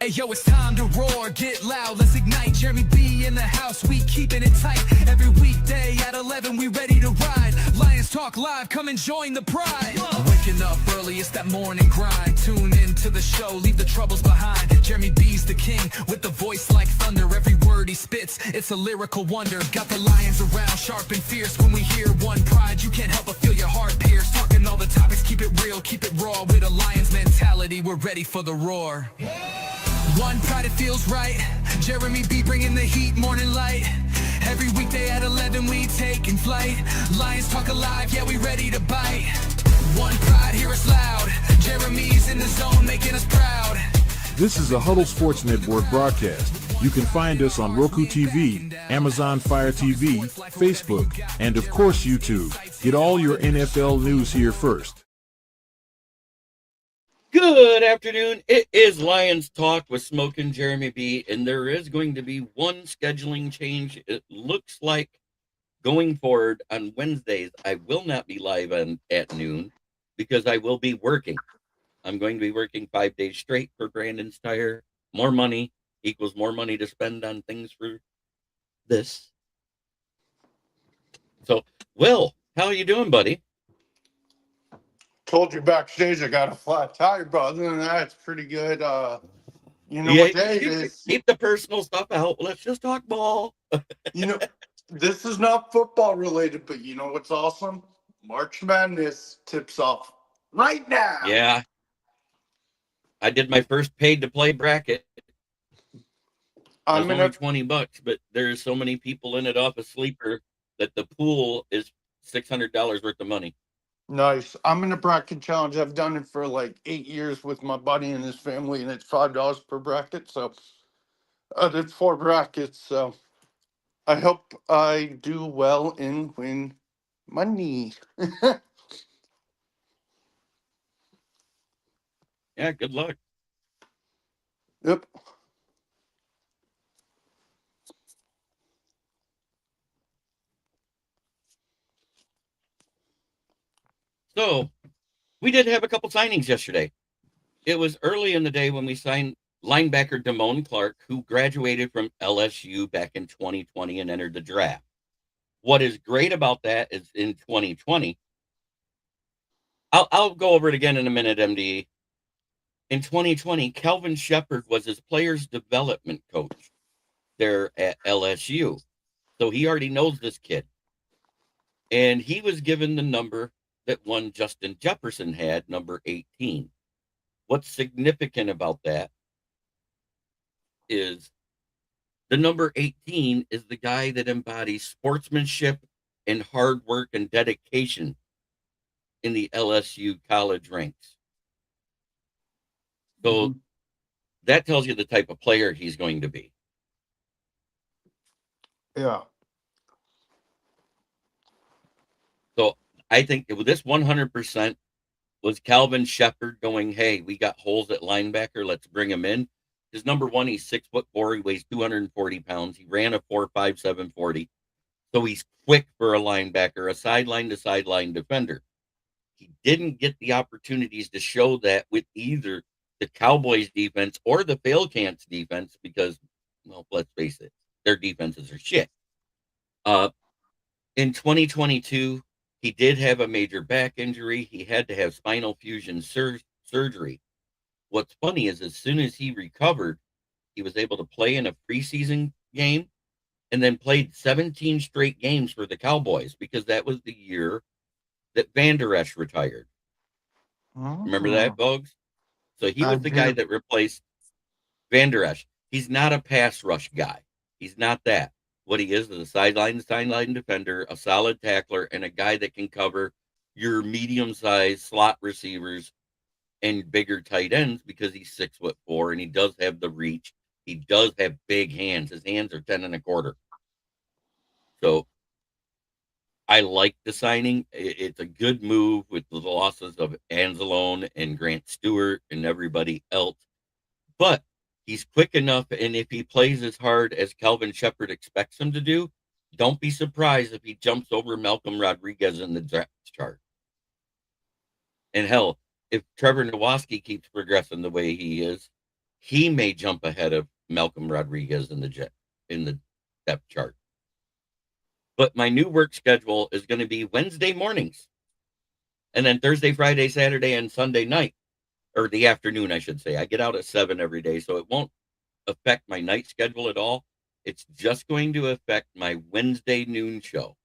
Hey yo, it's time to roar, get loud, let's ignite. Jeremy B in the house, we keeping it tight. Every weekday at 11, we ready to ride. Lions Talk Live, come and join the pride. Waking up early, it's that morning grind. Tune in to the show, leave the troubles behind. Jeremy B's the king, with the voice like thunder. Every word he spits, it's a lyrical wonder. Got the lions around, sharp and fierce. When we hear one pride, you can't help but feel your heart pierce. Talking all the topics, keep it real, keep it raw. With a lion's mentality, we're ready for the roar. One pride, it feels right. Jeremy B bringing the heat, morning light. Every weekday at 11, we taking flight. Lions Talk Alive, yeah, we ready to bite. One pride, hear us loud. Jeremy's in the zone, making us proud. This is a Huddle Sports Network broadcast. You can find us on Roku TV, Amazon Fire TV, Facebook, and of course YouTube. Get all your NFL news here first. Good afternoon. It is Lions Talk with Smoke and Jeremy B, and there is going to be one scheduling change. It looks like going forward on Wednesdays, I will not be live at noon because I will be working. I'm going to be working 5 days straight for Brandon's Tire. More money equals more money to spend on things for this. So, Will, how are you doing, buddy? Told you backstage I got a flat tire, but other than that, it's pretty good. You know what day it is? Keep the personal stuff out. Let's just talk ball. You know, this is not football related, but you know what's awesome? March Madness tips off right now. Yeah. I did my first paid to play bracket. I'm only $20, but there's so many people in it off a sleeper that the pool is $600 worth of money. Nice. I'm in a bracket challenge. I've done it for like 8 years with my buddy and his family, and it's $5 per bracket. So I did 4 brackets. So I hope I do well and win money. Yeah, good luck. Yep. So, we did have a couple signings yesterday. It was early in the day when we signed linebacker Damone Clark, who graduated from LSU back in 2020 and entered the draft. What is great about that is in 2020, I'll go over it again in a minute, MD. In 2020, Kelvin Shepherd was his players development coach there at LSU. So he already knows this kid. And he was given the number that one Justin Jefferson had, number 18. What's significant about that is the number 18 is the guy that embodies sportsmanship and hard work and dedication in the LSU college ranks. So that tells you the type of player he's going to be. Yeah. So I think this 100% was Kelvin Shepherd going, hey, we got holes at linebacker. Let's bring him in. Because number one, he's 6'4". He weighs 240 pounds. He ran a 4.57 40. So he's quick for a linebacker, a sideline to sideline defender. He didn't get the opportunities to show that with either the Cowboys defense or the Failcants defense because, well, let's face it, their defenses are shit. In 2022, he did have a major back injury. He had to have spinal fusion surgery. What's funny is as soon as he recovered, he was able to play in a preseason game and then played 17 straight games for the Cowboys because that was the year that Van Der Esch retired. Remember that, folks? So he was the guy that replaced Van Der Esch. He's not a pass rush guy. He's not that. What he is a sideline defender, a solid tackler, and a guy that can cover your medium-sized slot receivers and bigger tight ends because he's 6'4" and he does have the reach. He does have big hands. His hands are 10 1/4. So I like the signing. It's a good move with the losses of Anzalone and Grant Stewart and everybody else. But he's quick enough, and if he plays as hard as Kelvin Shepherd expects him to do, don't be surprised if he jumps over Malcolm Rodriguez in the draft chart. And hell, if Trevor Nowaski keeps progressing the way he is, he may jump ahead of Malcolm Rodriguez in the depth chart. But my new work schedule is going to be Wednesday mornings, and then Thursday, Friday, Saturday, and Sunday night, or the afternoon, I should say. I get out at 7 every day, so it won't affect my night schedule at all. It's just going to affect my Wednesday noon show.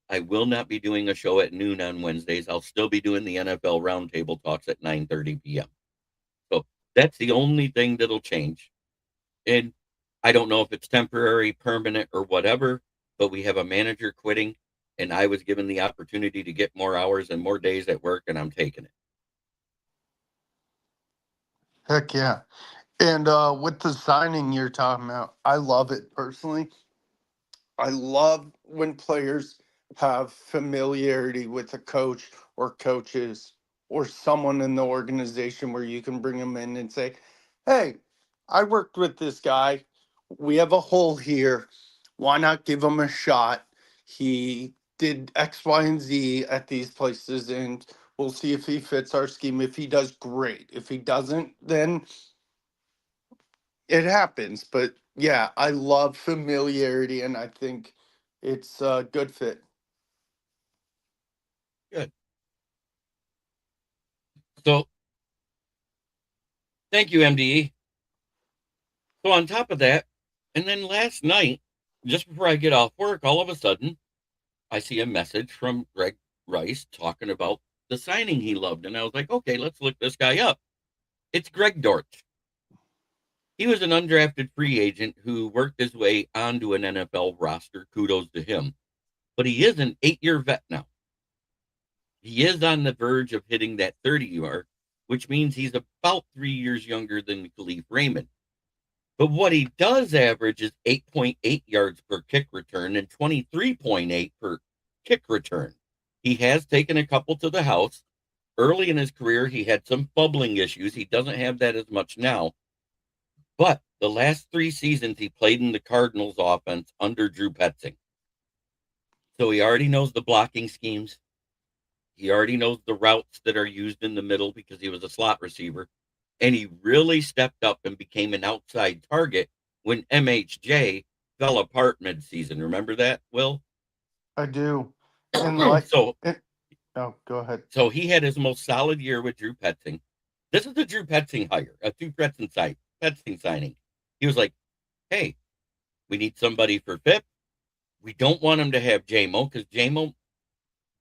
I will not be doing a show at noon on Wednesdays. I'll still be doing the NFL Roundtable Talks at 9:30 p.m. So that's the only thing that'll change. And I don't know if it's temporary, permanent, or whatever, but we have a manager quitting, and I was given the opportunity to get more hours and more days at work, and I'm taking it. Heck yeah. And with the signing you're talking about, I love it personally. I love when players have familiarity with a coach or coaches or someone in the organization where you can bring them in and say, hey, I worked with this guy. We have a hole here. Why not give him a shot? He did X, Y, and Z at these places, and we'll see if he fits our scheme. If he does, great. If he doesn't, then it happens. But yeah, I love familiarity, and I think it's a good fit. Good. So thank you, MDE. So on top of that, and then last night, just before I get off work, all of a sudden, I see a message from Greg Rice talking about the signing he loved. And I was like, okay, let's look this guy up. It's Greg Dortch. He was an undrafted free agent who worked his way onto an NFL roster. Kudos to him. But he is an 8-year vet now. He is on the verge of hitting that 30 mark, which means he's about 3 years younger than Kaliff Raymond. But what he does average is 8.8 yards per kick return and 23.8 per kick return. He has taken a couple to the house. Early in his career, he had some bubbling issues. He doesn't have that as much now. But the last 3 seasons, he played in the Cardinals offense under Drew Petzing. So he already knows the blocking schemes. He already knows the routes that are used in the middle because he was a slot receiver. And he really stepped up and became an outside target when MHJ fell apart midseason. Remember that, Will? I do. And So oh, go ahead. So he had his most solid year with Drew Petzing. This is a Drew Petzing hire, a Drew Petzing signing. He was like, hey, we need somebody for FIP. We don't want him to have JMO because JMO,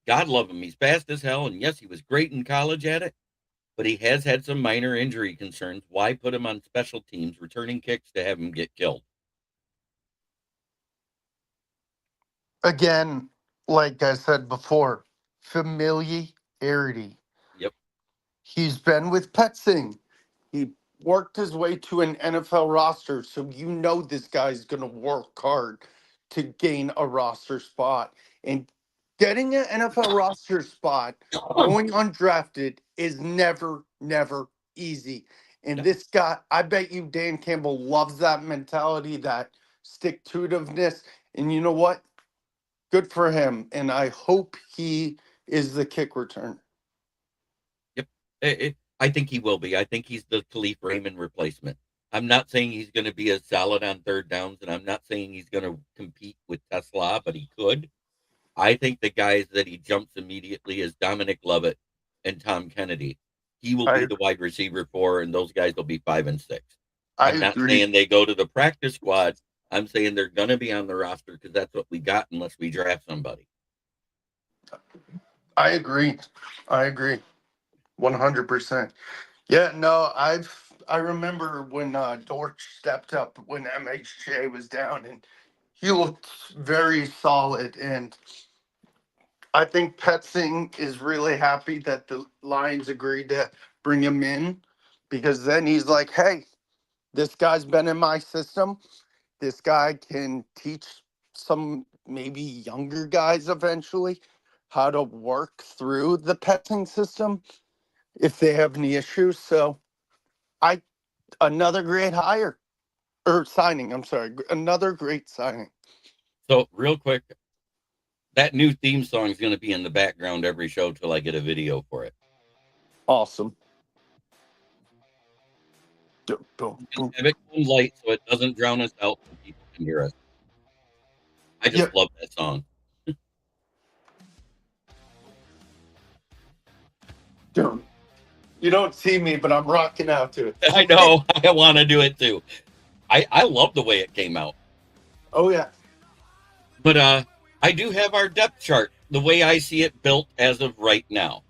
God love him, he's fast as hell. And yes, he was great in college at it, but he has had some minor injury concerns. Why put him on special teams, returning kicks to have him get killed? Again, like I said before, familiarity. Yep. He's been with Petzing. He worked his way to an NFL roster, so you know this guy's going to work hard to gain a roster spot. And getting an NFL roster spot, going undrafted, is never, never easy. And this guy, I bet you Dan Campbell loves that mentality, that stick-to-itiveness. And you know what? Good for him. And I hope he is the kick return. Yep. I think he will be. I think he's the Kaliff Raymond replacement. I'm not saying he's going to be as solid on third downs, and I'm not saying he's going to compete with Tesla, but he could. I think the guys that he jumps immediately is Dominic Lovett and Tom Kennedy. He will be the wide receiver 4, and those guys will be 5 and 6. I'm not saying they go to the practice squad. I'm saying they're going to be on the roster because that's what we got unless we draft somebody. I agree. 100%. Yeah, no, I remember when Dortch stepped up when MHJ was down, and he looked very solid. And I think Petzing is really happy that the Lions agreed to bring him in, because then he's like, hey, this guy's been in my system. This guy can teach some maybe younger guys eventually how to work through the Petzing system if they have any issues. So another great hire or signing. I'm sorry. Another great signing. So real quick, that new theme song is going to be in the background every show till I get a video for it. Awesome. Boom, boom, boom. Have it come light so it doesn't drown us out so people can hear us. I just Yep. love that song. Boom. You don't see me, but I'm rocking out to it. I know. I want to do it too. I love the way it came out. Oh, yeah. But I do have our depth chart, the way I see it built as of right now.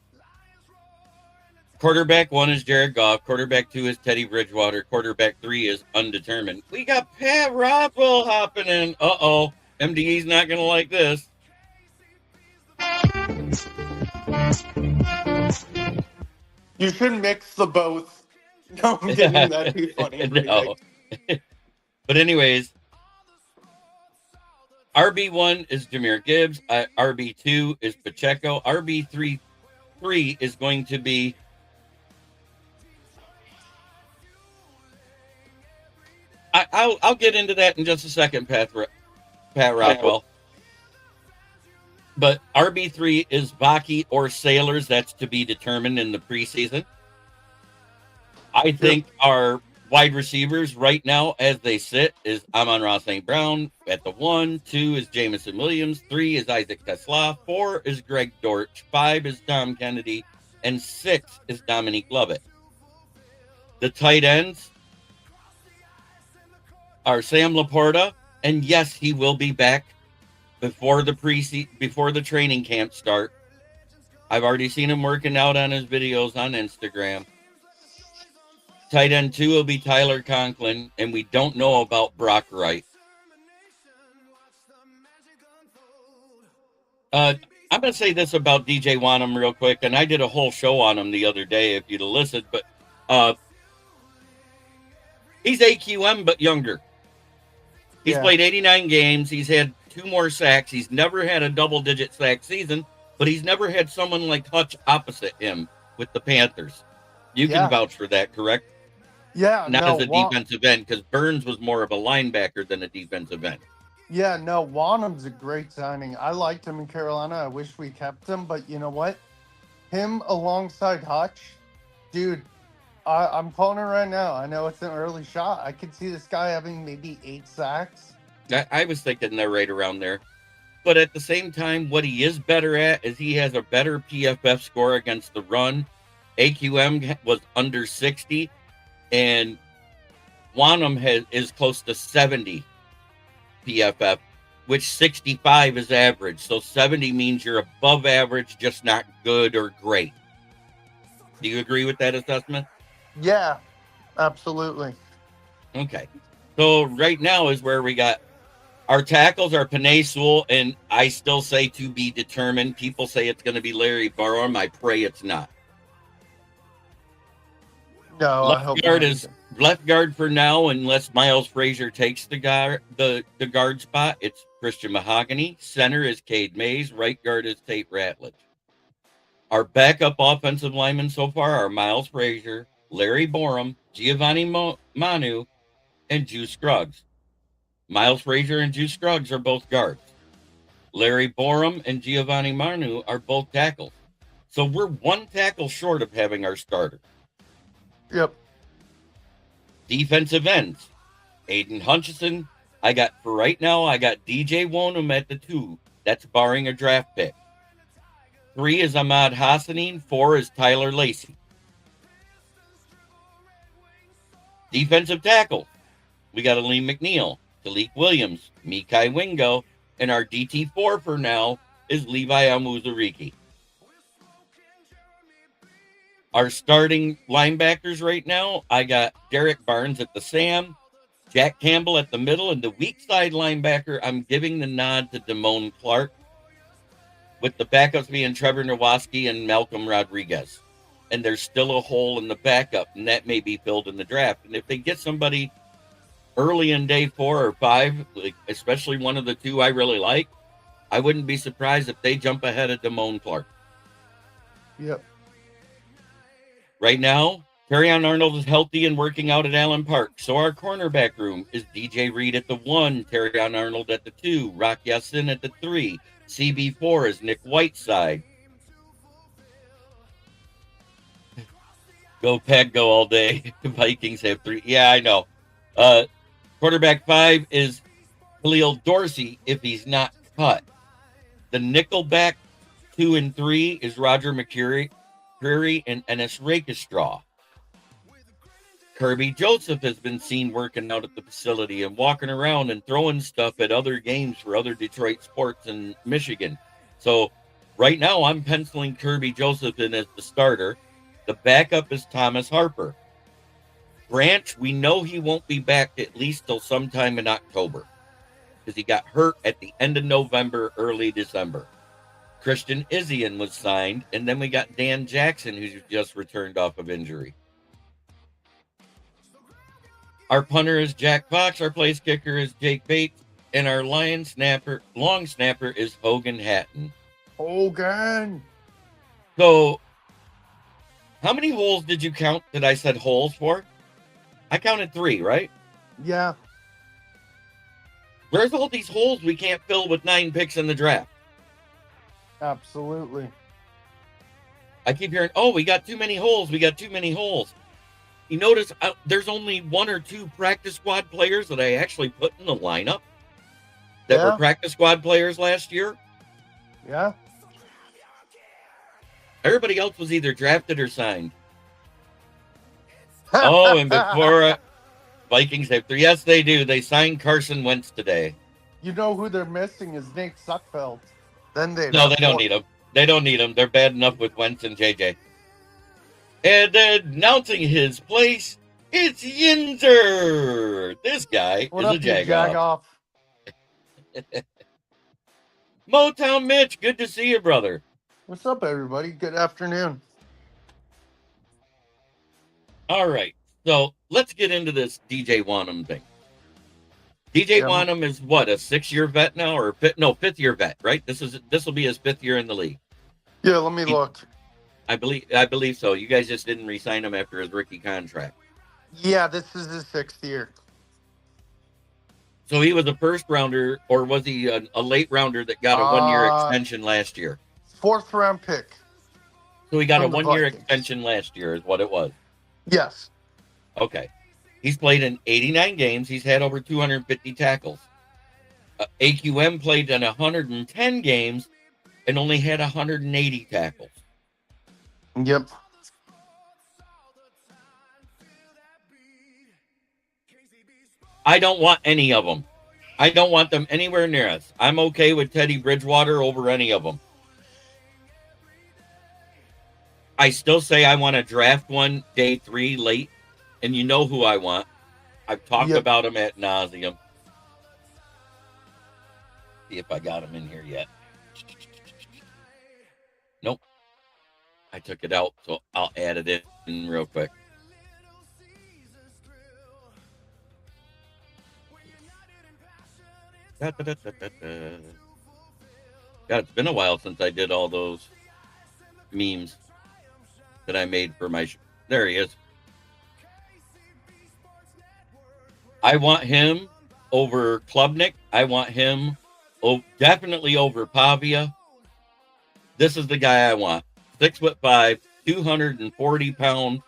Quarterback 1 is Jared Goff. Quarterback 2 is Teddy Bridgewater. Quarterback 3 is undetermined. We got Pat Rothwell hopping in. Uh-oh. MDE's not going to like this. You should mix the both. No, I'm kidding. That'd be funny. No. But anyways, RB1 is Jahmyr Gibbs. RB2 is Pacheco. RB3 is going to be I'll get into that in just a second, Pat Rockwell. But RB3 is Baki or Sailors. That's to be determined in the preseason. I think our wide receivers right now, as they sit, is Amon-Ra St. Brown at the 1. 2 is Jamison Williams. 3 is Isaac Tesla. 4 is Greg Dortch. 5 is Tom Kennedy. And 6 is Dominique Lovett. The tight ends are Sam Laporta. And yes, he will be back before the training camp start. I've already seen him working out on his videos on Instagram. Tight end 2 will be Tyler Conklin, and we don't know about Brock Wright. I'm going to say this about DJ Wanham real quick, and I did a whole show on him the other day if you'd have listened, but he's AQM but younger. He's played 89 games. He's had 2 more sacks. He's never had a double-digit sack season, but he's never had someone like Hutch opposite him with the Panthers. You can vouch for that, correct? Yeah. Not as a defensive end, because Burns was more of a linebacker than a defensive end. Yeah, no, Wanham's a great signing. I liked him in Carolina. I wish we kept him, but you know what? Him alongside Hutch, dude, I'm calling it right now. I know it's an early shot. I could see this guy having maybe 8 sacks. I was thinking they're right around there. But at the same time, what he is better at is he has a better PFF score against the run. AQM was under 60, and Wanham is close to 70 PFF, which 65 is average. So 70 means you're above average, just not good or great. Do you agree with that assessment? Yeah, absolutely. Okay. So right now is where we got our tackles are Penei Sewell, and I still say to be determined. People say it's going to be Larry Barham. I pray it's not. No, I hope guard not. is left guard for now, unless Miles Frazier takes the guard spot. It's Christian Mahogany. Center is Cade Mays. Right guard is Tate Ratledge. Our backup offensive linemen so far are Miles Frazier, Larry Borum, Giovanni Manu, and Juice Scruggs. Miles Frazier and Juice Scruggs are both guards. Larry Borum and Giovanni Manu are both tackles. So we're 1 tackle short of having our starter. Yep. Defensive ends. Aiden Hutchinson. I got DJ Wonham at the 2. That's barring a draft pick. 3 is Ahmad Hassanin. 4 is Tyler Lacey. Defensive tackle. We got Aleem McNeil, Talik Williams, Mekhi Wingo, and our DT4 for now is Levi Amuzariki. Our starting linebackers right now, I got Derek Barnes at the Sam, Jack Campbell at the middle, and the weak side linebacker, I'm giving the nod to Damone Clark, with the backups being Trevor Nowaski and Malcolm Rodriguez. And there's still a hole in the backup, and that may be filled in the draft. And if they get somebody early in day 4 or 5, like especially one of the 2 I really like, I wouldn't be surprised if they jump ahead of Damone Clark. Yep. Right now, Terrion Arnold is healthy and working out at Allen Park. So our cornerback room is DJ Reed at the 1, Terrion Arnold at the 2, Rock Yassin at the 3, CB4 is Nick Whiteside. Go Pack, go all day. Vikings have 3. Yeah, I know. Quarterback 5 is Khalil Dorsey if he's not cut. The nickelback 2 and 3 is Roger McCreary and Ennis Rakestraw. Kirby Joseph has been seen working out at the facility and walking around and throwing stuff at other games for other Detroit sports in Michigan. So right now I'm penciling Kirby Joseph in as the starter. The backup is Thomas Harper. Branch, we know he won't be back at least till sometime in October because he got hurt at the end of November, early December. Christian Izzian was signed, and then we got Dan Jackson, who's just returned off of injury. Our punter is Jack Fox, our place kicker is Jake Bates, and our long snapper is Hogan Hatton. Hogan. So, how many holes did you count that I said holes for? I counted 3, right? Yeah. Where's all these holes we can't fill with 9 picks in the draft? Absolutely. I keep hearing, oh, we got too many holes. We got too many holes. You notice there's only 1 or 2 practice squad players that I actually put in the lineup that were practice squad players last year. Yeah. Everybody else was either drafted or signed. Oh, and before Vikings have 3. Yes, they do. They signed Carson Wentz today. You know who they're missing is Nick Sudfeld. Then they No, they don't need him. They don't need him. They're bad enough with Wentz and JJ. And announcing his place, it's Yinzer. This guy What is up, a Jagoff. Motown Mitch, good to see you, brother. What's up, everybody? Good afternoon. All right, so let's get into this DJ Wanham thing. DJ Wanham is what, a 6-year vet now, or 5th-year vet, right? This will be his 5th year in the league. Yeah, let me look. I believe so. You guys just didn't re-sign him after his rookie contract. Yeah, this is his 6th year. So he was a first rounder, or was he a late rounder that got a 1-year extension last year? 4th round pick. So he got a 1-year extension last year, is what it was. Yes. Okay. He's played in 89 games. He's had over 250 tackles. AQM played in 110 games and only had 180 tackles. Yep. I don't want any of them. I don't want them anywhere near us. I'm okay with Teddy Bridgewater over any of them. I still say I want to draft one day 3 late, and you know who I want. I've talked about him ad nauseum. See if I got him in here yet. Nope. I took it out, so I'll add it in real quick. God, it's been a while since I did all those memes that I made for my there he is. I want him over Klubnik. I want him definitely over Pavia. This is the guy I want. 6'5", 240-pound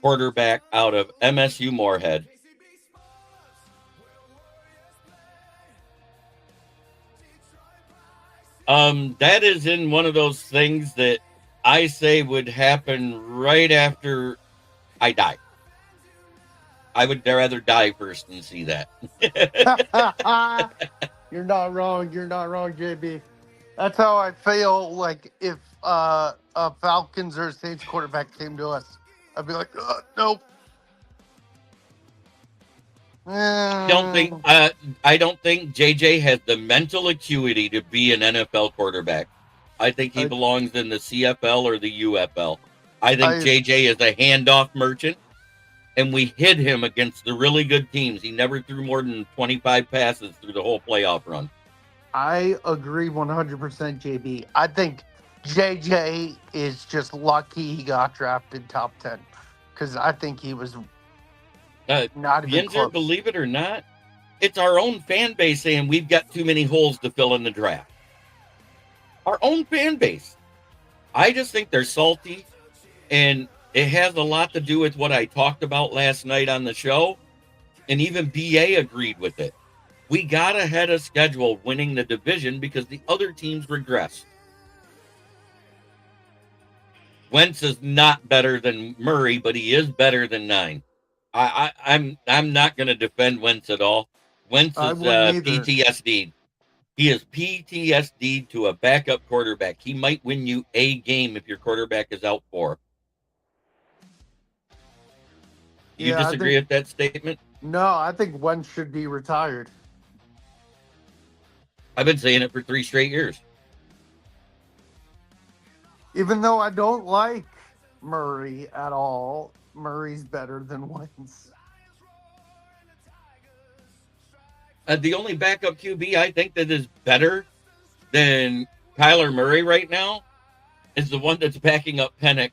quarterback out of MSU Moorhead. That is in one of those things that I say would happen right after I die. I would rather die first than see that. You're not wrong. You're not wrong, JB. That's how I feel. Like if a Falcons or a Saints quarterback came to us, I'd be like, nope. I don't think JJ has the mental acuity to be an NFL quarterback. I think he belongs in the CFL or the UFL. I think JJ is a handoff merchant, and we hid him against the really good teams. He never threw more than 25 passes through the whole playoff run. I agree 100%, JB. I think JJ is just lucky he got drafted top 10 because I think he was not even close. Believe it or not, it's our own fan base saying we've got too many holes to fill in the draft. Our own fan base. I just think they're salty, and It has a lot to do with what I talked about last night on the show, and even BA agreed with it. We got ahead of schedule winning the division because the other teams regressed. Wentz is not better than Murray, but he is better than 9. I'm not going to defend Wentz at all. Wentz I is wouldn't either. PTSD. He is PTSD to a backup quarterback. He might win you a game if your quarterback is out for. Do you disagree with that statement? No, I think Wentz should be retired. I've been saying it for 3 straight years. Even though I don't like Murray at all, Murray's better than Wentz. The only backup QB I think that is better than Kyler Murray right now is the one that's backing up Penix,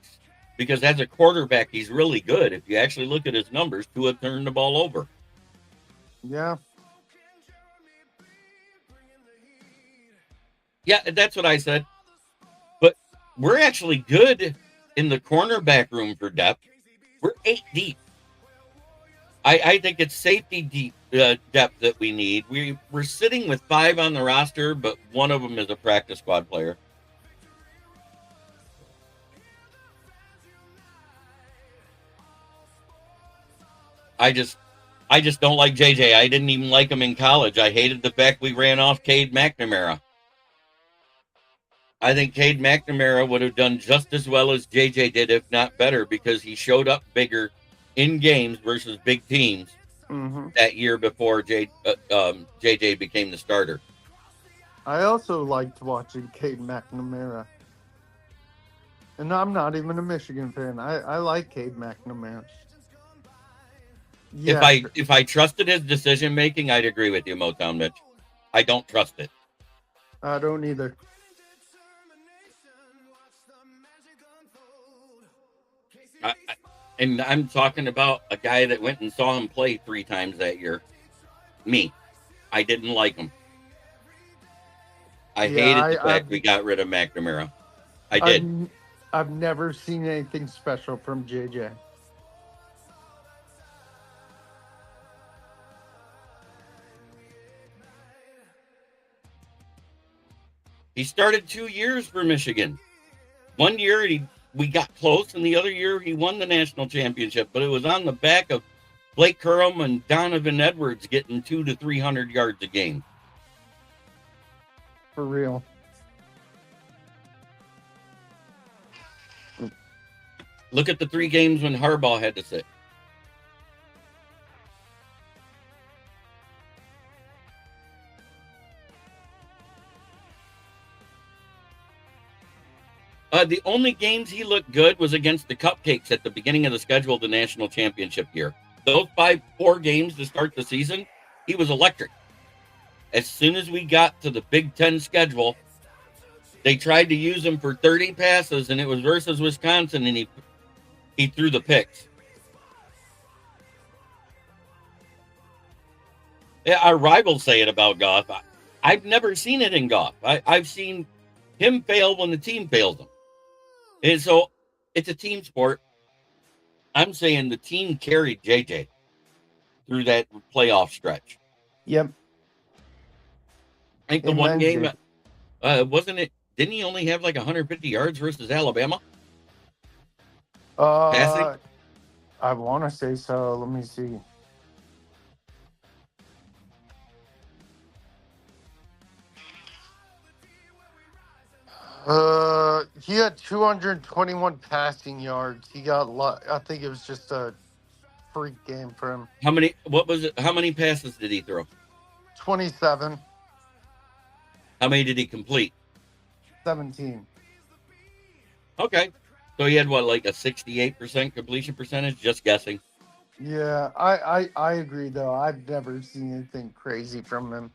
because as a quarterback, he's really good. If you actually look at his numbers, Tua turned the ball over. Yeah. Yeah, that's what I said. But we're actually good in the cornerback room for depth. We're 8 deep. I think it's safety deep depth that we need. We're sitting with 5 on the roster, but one of them is a practice squad player. I just don't like JJ. I didn't even like him in college. I hated the fact we ran off Cade McNamara. I think Cade McNamara would have done just as well as JJ did, if not better, because he showed up bigger in games versus big teams that year before JJ became the starter. I also liked watching Cade McNamara. And I'm not even a Michigan fan. I like Cade McNamara. Yeah. If I trusted his decision making, I'd agree with you, Motown Mitch. I don't trust it. I don't either. And I'm talking about a guy that went and saw him play 3 times that year. Me. I didn't like him. I hated the fact we got rid of McNamara. I did. I've never seen anything special from JJ. He started 2 years for Michigan. 1 year we got close, and the other year he won the national championship, but it was on the back of Blake Currum and Donovan Edwards getting 200 to 300 yards a game. For real. Look at the 3 games when Harbaugh had to sit. The only games he looked good was against the Cupcakes at the beginning of the schedule of the national championship year. Those 4 games to start the season, he was electric. As soon as we got to the Big Ten schedule, they tried to use him for 30 passes, and it was versus Wisconsin, and he threw the picks. Yeah, our rivals say it about Goff. I've never seen it in Goff. I've seen him fail when the team fails him. And so it's a team sport. I'm saying the team carried JJ through that playoff stretch. Yep. I think the one game, wasn't it? Didn't he only have like 150 yards versus Alabama? Passing? I want to say so. Let me see. He had 221 passing yards. He got, I think it was just a freak game for him. How many? What was it? How many passes did he throw? 27. How many did he complete? 17. Okay. So he had what, like a 68% completion percentage? Just guessing. Yeah, I agree though. I've never seen anything crazy from him.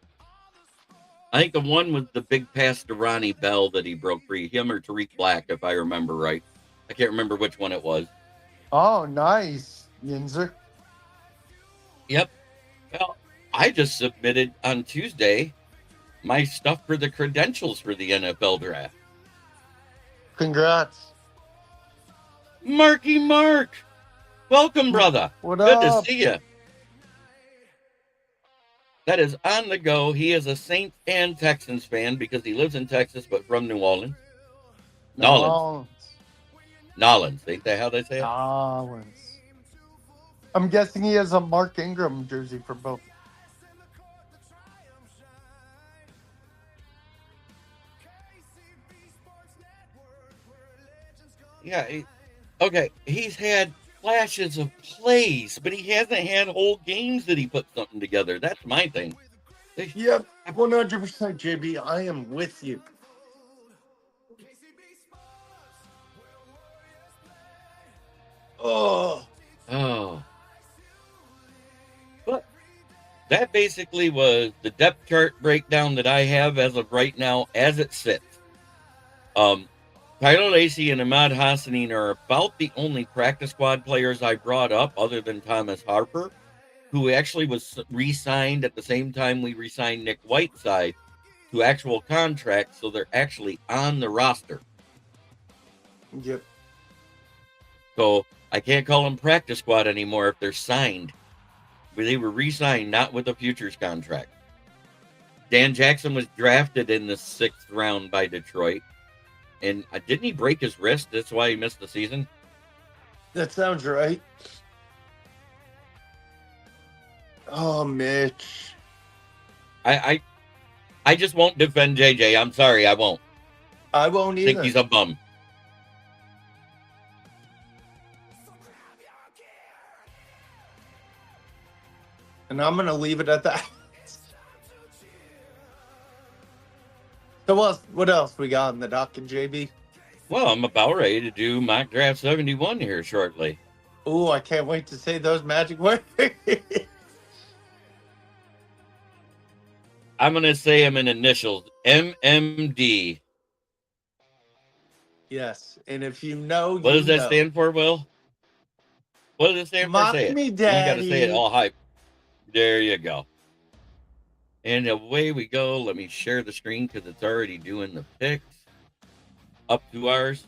I think the one was the big pass to Ronnie Bell that he broke free. Him or Tariq Black, if I remember right. I can't remember which one it was. Oh, nice, Yinzer. Yep. Well, I just submitted on Tuesday my stuff for the credentials for the NFL draft. Congrats. Marky Mark. Welcome, brother. What Good up? to see you. That is on the go. He is a Saints and Texans fan because he lives in Texas, but from New Orleans. Nolans. Ain't that how they say it? Nolans. I'm guessing he has a Mark Ingram jersey for both. Yeah. Okay. He's had flashes of plays, but he hasn't had whole games that he put something together. That's my thing. Yep, 100% JB. I am with you. Oh. But that basically was the depth chart breakdown that I have as of right now, as it sits. Tyler Lacey and Ahmad Hassanin are about the only practice squad players I brought up, other than Thomas Harper, who actually was re-signed at the same time we re-signed Nick Whiteside to actual contracts, so they're actually on the roster. Yep. So I can't call them practice squad anymore if they're signed. But they were re-signed, not with a futures contract. Dan Jackson was drafted in the 6th round by Detroit. And didn't he break his wrist? That's why he missed the season? That sounds right. Oh, Mitch. I just won't defend JJ. I'm sorry, I won't. I won't I either. think he's a bum. And I'm going to leave it at that. So what else we got in the docket, JB? Well, I'm about ready to do mock draft 71 here shortly. Oh, I can't wait to say those magic words. I'm going to say them in initials. MMD. Yes. And if you know, What does that know. stand for, Will? What does it stand for? Mock Say it. me, You got to Daddy. say it all hype. There you go. And away we go. Let me share the screen because it's already doing the picks. Up to ours.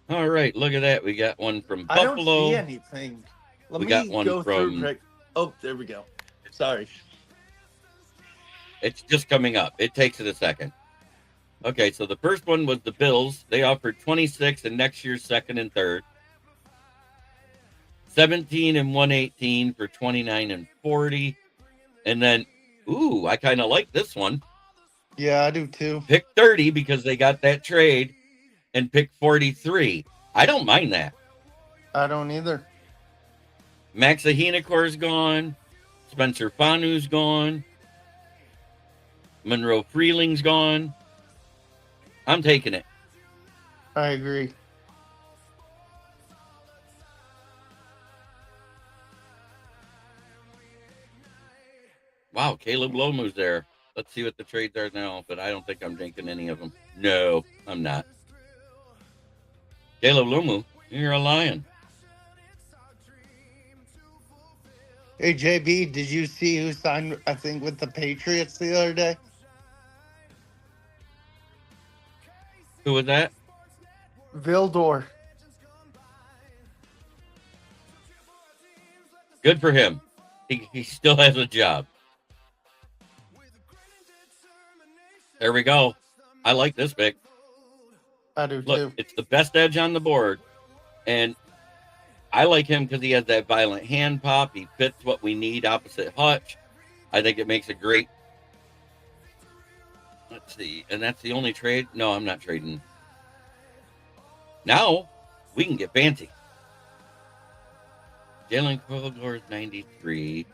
All right, look at that. We got one from Buffalo. I don't see anything. Let me got one go from- through. Oh, there we go. Sorry. It's just coming up. It takes it a second. Okay, so the first one was the Bills. They offered 26 and next year's 2nd and 3rd. 17 and 118 for 29 and 40. And then, ooh, I kind of like this one. Yeah, I do too. Pick 30 because they got that trade, and pick 43. I don't mind that. I don't either. Max Ahinakor's gone. Spencer Fanu's gone. Monroe Freeling's gone. I'm taking it. I agree. Wow, Caleb Lomu's there. Let's see what the trades are now, but I don't think I'm drinking any of them. No, I'm not. Caleb Lomu, you're a lion. Hey, JB, did you see who signed, I think, with the Patriots the other day? Who was that? Vildor. Good for him. He still has a job. There we go. I like this pick. I do Look, too. it's the best edge on the board. And I like him because he has that violent hand pop. He fits what we need opposite Hutch. I think it makes a great... Let's see. And that's the only trade? No, I'm not trading. Now, we can get fancy. Jalen Quilgore's 93.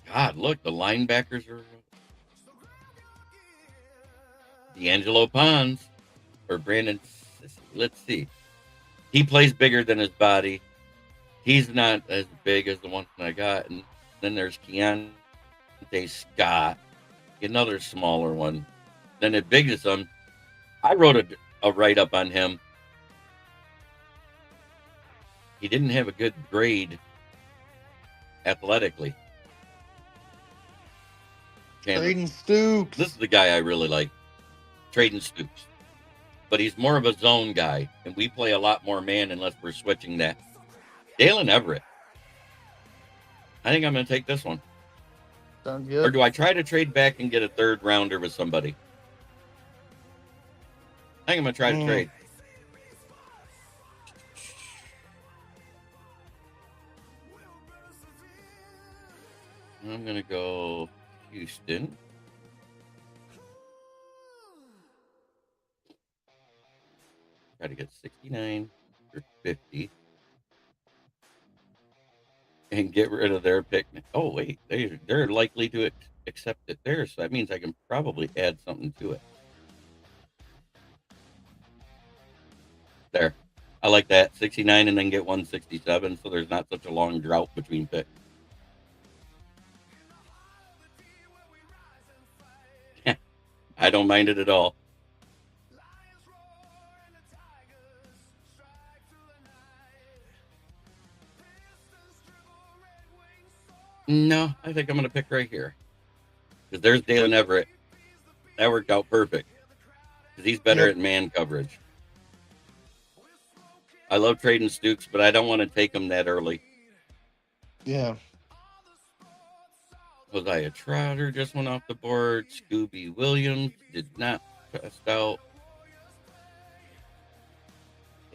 God, look, the linebackers are... D'Angelo Pons or Brandon. Let's see. He plays bigger than his body. He's not as big as the one I got. And then there's Keontae Scott, another smaller one. Then the biggest one, I wrote a write-up on him. He didn't have a good grade athletically. Trading Stoops. This is the guy I really like, Trading Stoops. But he's more of a zone guy, and we play a lot more man unless we're switching that. Dalen Everett. I think I'm going to take this one. Sounds good. Or do I try to trade back and get a third rounder with somebody? I think I'm going to try to trade. I'm going to go Houston. Try to get 69 or 50. And get rid of their pick. Oh, wait. They're likely to accept it there. So that means I can probably add something to it. There. I like that. 69 and then get 167. So there's not such a long drought between picks. I don't mind it at all. No, I think I'm going to pick right here. Because there's Dalen Everett. That worked out perfect. Because he's better at man coverage. I love trading Stoops, but I don't want to take him that early. Yeah. Hosea Trotter just went off the board. Scooby Williams did not test out.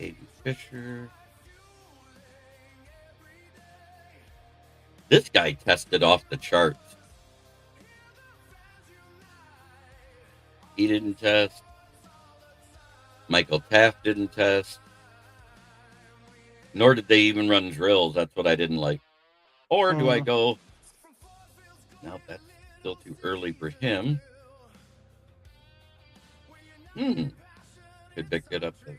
Aiden Fisher. This guy tested off the charts. He didn't test. Michael Taft didn't test. Nor did they even run drills. That's what I didn't like. Or do I go... Now that's still too early for him. Could pick it up there.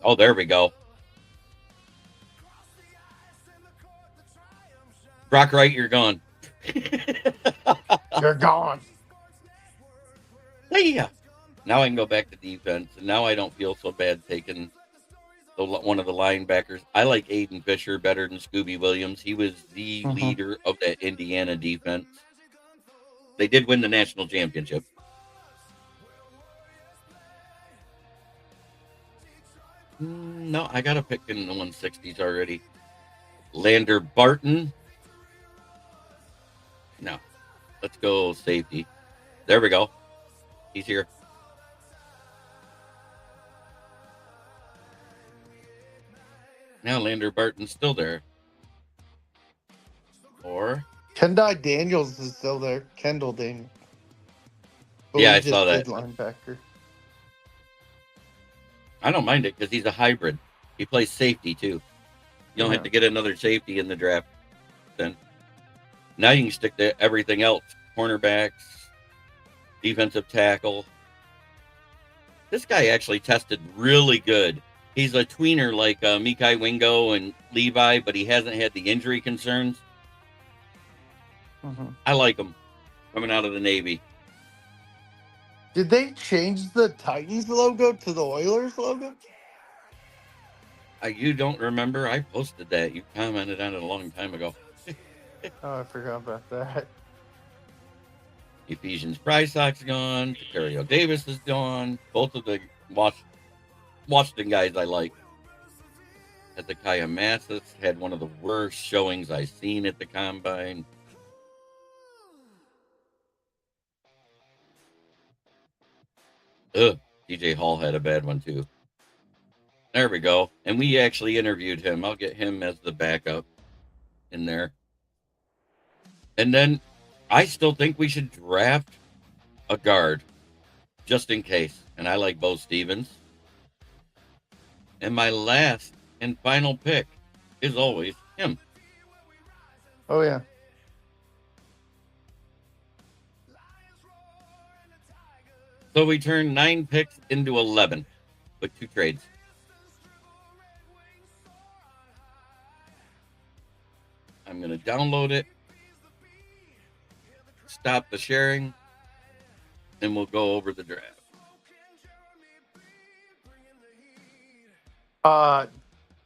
Oh, there we go. Brock Wright, you're gone. You're gone. Yeah. Now I can go back to defense, and now I don't feel so bad taking one of the linebackers. I like Aiden Fisher better than Scooby Williams. He was the leader of that Indiana defense. They did win the national championship. No, I got to pick in the 160s already. Lander Barton. No. Let's go safety. There we go. He's here. Now Lander Barton's still there. Or Kendall Daniels is still there. Kendall Daniels. But yeah, we I saw that. Linebacker. I don't mind it because he's a hybrid. He plays safety too. You don't have to get another safety in the draft. Then now you can stick to everything else: cornerbacks, defensive tackle. This guy actually tested really good. He's a tweener like Mekhi Wingo and Levi, but he hasn't had the injury concerns. I like him coming out of the Navy. Did they change the Titans logo to the Oilers logo? You don't remember? I posted that. You commented on it a long time ago. Oh, I forgot about that. Ephesians Prysock's gone. Terrio Davis is gone. Both of the Washington guys I like. Hezekiah Mathis had one of the worst showings I've seen at the combine. DJ Hall had a bad one too. There we go. And we actually interviewed him. I'll get him as the backup in there. And then I still think we should draft a guard just in case. And I like Bo Stevens. And my last and final pick is always him. Oh, yeah. So we turned 9 picks into 11 with 2 trades. I'm going to download it, stop the sharing, and we'll go over the draft.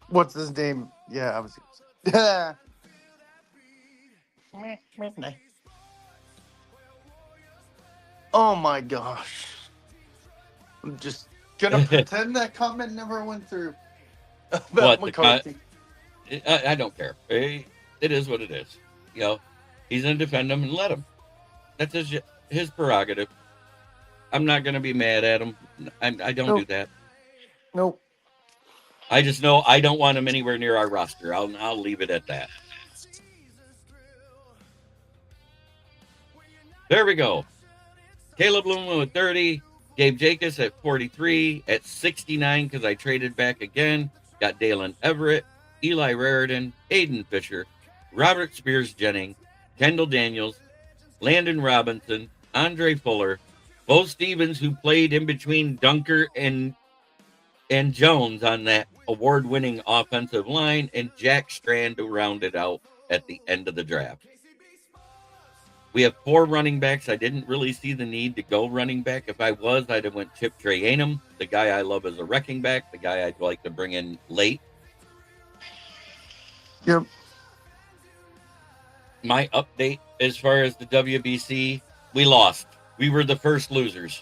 What's his name? Yeah, I was. Oh my gosh. I'm just gonna pretend that comment never went through about What, McCarthy. I don't care. It is what it is. You know, he's going to defend him and let him. That's his prerogative. I'm not going to be mad at him. I don't do that. Nope. I just know I don't want him anywhere near our roster. I'll leave it at that. There we go. Caleb Luma with 30. Gabe Jacobs at 43. At 69, because I traded back again. Got Dalen Everett, Eli Raridan, Aiden Fisher, Robert Spears Jennings, Kendall Daniels, Landon Robinson, Andre Fuller, Bo Stevens, who played in between Dunker and Jones on that award-winning offensive line, and Jack Strand to round it out at the end of the draft. We have 4 running backs. I didn't really see the need to go running back. If I was, I'd have went Chip Trayanum, the guy I love as a wrecking back, the guy I'd like to bring in late. Yep. My update as far as the WBC, we lost. We were the first losers.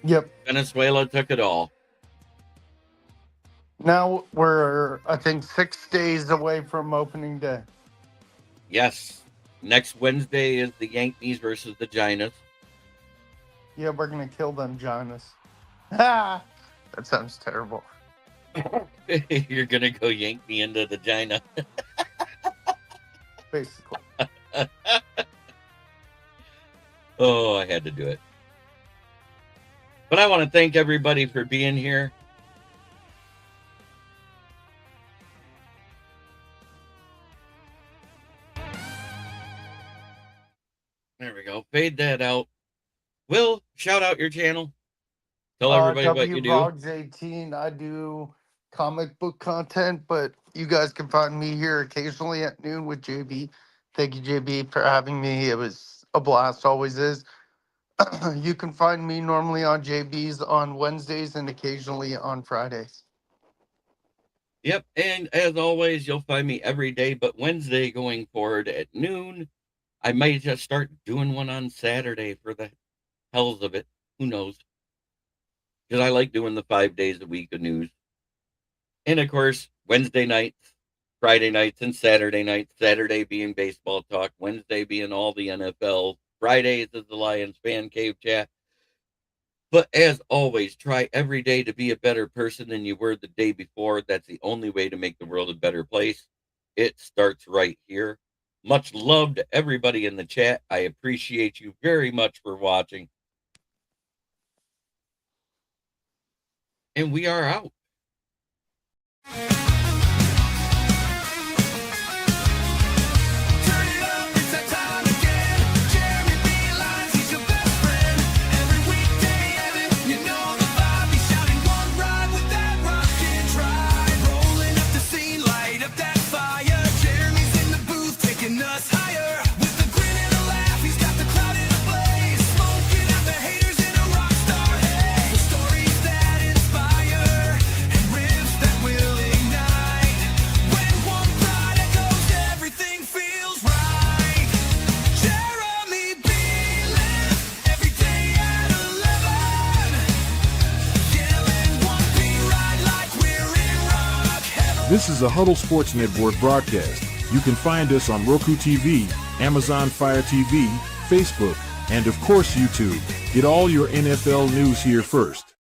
Yep. Venezuela took it all. Now we're, I think, 6 days away from opening day. Yes. Next Wednesday is the Yankees versus the Giants. Yeah, we're going to kill them, Giants. That sounds terrible. You're going to go yank me into the Gina. Basically. Oh, I had to do it. But I want to thank everybody for being here. There we go. Fade that out. Will, shout out your channel. Tell everybody what you do. WR 18. I do comic book content, but you guys can find me here occasionally at noon with JB. Thank you, JB, for having me. It was a blast, always is. You can find me normally on JB's on Wednesdays and occasionally on Fridays. Yep, and as always, you'll find me every day, but Wednesday going forward at noon. I might just start doing one on Saturday for the hells of it. Who knows? Because I like doing the 5 days a week of news. And of course, Wednesday nights, Friday nights, and Saturday nights. Saturday being baseball talk, Wednesday being all the NFL, Fridays is the Lions fan cave chat. But as always, try every day to be a better person than you were the day before. That's the only way to make the world a better place. It starts right here. Much love to everybody in the chat. I appreciate you very much for watching. And we are out. This is a Huddle Sports Network broadcast. You can find us on Roku TV, Amazon Fire TV, Facebook, and of course YouTube. Get all your NFL news here first.